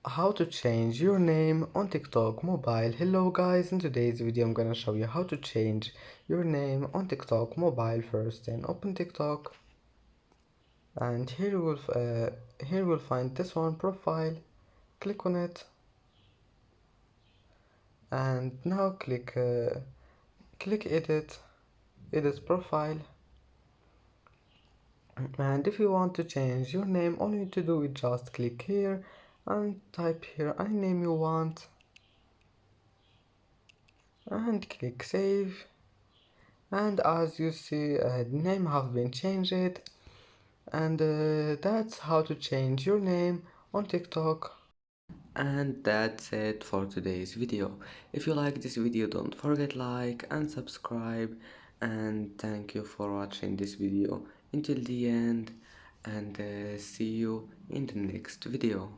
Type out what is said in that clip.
How to change your name on TikTok mobile. Hello guys, in today's video I'm gonna show you how to change your name on TikTok mobile. First, then open TikTok, and here you will find this one, profile. Click on it, and now click edit profile. And if you want to change your name, all you need to do is just click here and type here any name you want and click save. And as you see, the name have been changed, and that's how to change your name on TikTok. And that's it for today's video. If you like this video, don't forget like and subscribe, and thank you for watching this video until the end, and see you in the next video.